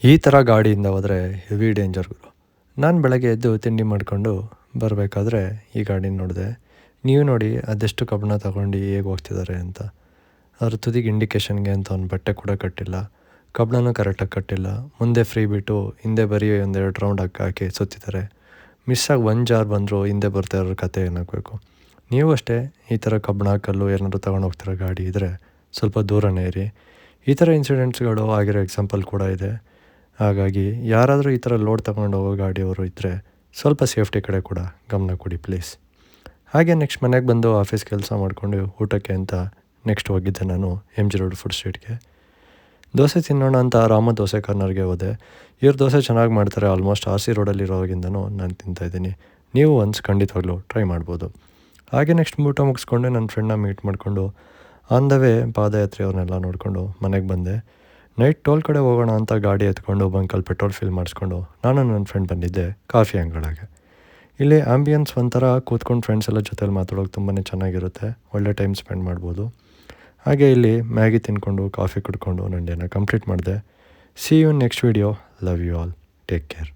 ಈ ಥರ ಗಾಡಿಯಿಂದ ಹೋದರೆ ಹೆವಿ ಡೇಂಜರ್ ಗುರು. ನಾನು ಬೆಳಗ್ಗೆ ಎದ್ದು ತಿಂಡಿ ಮಾಡಿಕೊಂಡು ಬರಬೇಕಾದ್ರೆ ಈ ಗಾಡಿನ ನೋಡಿದೆ. ನೀವು ನೋಡಿ ಅದೆಷ್ಟು ಕಬ್ಬಣ ತಗೊಂಡು ಹೇಗೆ ಹೋಗ್ತಿದ್ದಾರೆ ಅಂತ. ಅದ್ರ ತುದಿಗೆ ಇಂಡಿಕೇಷನ್ಗೆ ಅಂತ ಒಂದು ಬಟ್ಟೆ ಕೂಡ ಕಟ್ಟಿಲ್ಲ, ಕಬ್ಬಣನೂ ಕರೆಕ್ಟಾಗಿ ಕಟ್ಟಿಲ್ಲ. ಮುಂದೆ ಫ್ರೀ ಬಿಟ್ಟು ಹಿಂದೆ ಬರೀ ಒಂದೆರಡು ರೌಂಡ್ ಹಾಕಿ ಸುತ್ತಿದ್ದಾರೆ. ಮಿಸ್ಸಾಗಿ ಒಂದು ಜಾರ್ ಬಂದರೂ ಹಿಂದೆ ಬರ್ತಾ ಇರೋ ಕತೆ ಏನಾಗಬೇಕು. ನೀವು ಅಷ್ಟೇ ಈ ಥರ ಕಬ್ಬಣ ಕಲ್ಲು ಏನಾದರೂ ತೊಗೊಂಡು ಹೋಗ್ತಿರೋ ಗಾಡಿ ಇದ್ದರೆ ಸ್ವಲ್ಪ ದೂರನೇ ಇರಿ. ಈ ಥರ ಇನ್ಸಿಡೆಂಟ್ಸ್ಗಳು ಆಗಿರೋ ಎಕ್ಸಾಂಪಲ್ ಕೂಡ ಇದೆ. ಹಾಗಾಗಿ ಯಾರಾದರೂ ಈ ಥರ ಲೋಡ್ ತಗೊಂಡು ಹೋಗೋ ಗಾಡಿಯವರು ಇದ್ದರೆ ಸ್ವಲ್ಪ ಸೇಫ್ಟಿ ಕಡೆ ಕೂಡ ಗಮನ ಕೊಡಿ ಪ್ಲೀಸ್. ಹಾಗೆ ನೆಕ್ಸ್ಟ್ ಮನೆಗೆ ಬಂದು ಆಫೀಸ್ ಕೆಲಸ ಮಾಡಿಕೊಂಡು ಊಟಕ್ಕೆ ಅಂತ ನೆಕ್ಸ್ಟ್ ಹೋಗಿದ್ದೆ ನಾನು MG ರೋಡ್ ಫುಡ್ ಸ್ಟ್ರೀಟ್ಗೆ. ದೋಸೆ ತಿನ್ನೋಣ ಅಂತ ರಾಮ ದೋಸೆ ಕಾರ್ನರ್ಗೆ ಹೋದೆ. ಇವ್ರು ದೋಸೆ ಚೆನ್ನಾಗಿ ಮಾಡ್ತಾರೆ. ಆಲ್ಮೋಸ್ಟ್ RC ರೋಡಲ್ಲಿರೋವಾಗಿಂದನೂ ನಾನು ತಿಂತಾಯಿದ್ದೀನಿ. ನೀವು ಒನ್ಸ್ ಖಂಡಿತವಾಗ್ಲೂ ಟ್ರೈ ಮಾಡ್ಬೋದು. ಹಾಗೆ ನೆಕ್ಸ್ಟ್ ಊಟ ಮುಗಿಸ್ಕೊಂಡು ನನ್ನ ಫ್ರೆಂಡ್ನ ಮೀಟ್ ಮಾಡಿಕೊಂಡು ಆನ್ ದ ವೇ ಪಾದಯಾತ್ರೆ ಅವ್ರನ್ನೆಲ್ಲ ನೋಡಿಕೊಂಡು ಮನೆಗೆ ಬಂದೆ. ನೈಟ್ ಟೋಲ್ ಕಡೆ ಹೋಗೋಣ ಅಂತ ಗಾಡಿ ಎತ್ಕೊಂಡು ಬಂಕಲ್ಲಿ ಪೆಟ್ರೋಲ್ ಫಿಲ್ ಮಾಡಿಸ್ಕೊಂಡು ನಾನು ನನ್ನ ಫ್ರೆಂಡ್ ಬಂದಿದ್ದೆ ಕಾಫಿ ಅಂಗಡಿಗೆ. ಇಲ್ಲಿ ಆ್ಯಂಬಿಯನ್ಸ್ ಒಂಥರ ಕೂತ್ಕೊಂಡು ಫ್ರೆಂಡ್ಸ್ ಎಲ್ಲ ಜೊತೆಲಿ ಮಾತಾಡೋಕೆ ತುಂಬಾ ಚೆನ್ನಾಗಿರುತ್ತೆ. ಒಳ್ಳೆ ಟೈಮ್ ಸ್ಪೆಂಡ್ ಮಾಡ್ಬೋದು. ಹಾಗೆ ಇಲ್ಲಿ ಮ್ಯಾಗಿ ತಿನ್ಕೊಂಡು ಕಾಫಿ ಕುಡ್ಕೊಂಡು ನನ್ನ ಡೇನ ಕಂಪ್ಲೀಟ್ ಮಾಡಿದೆ. See you next video. Love you all. Take care.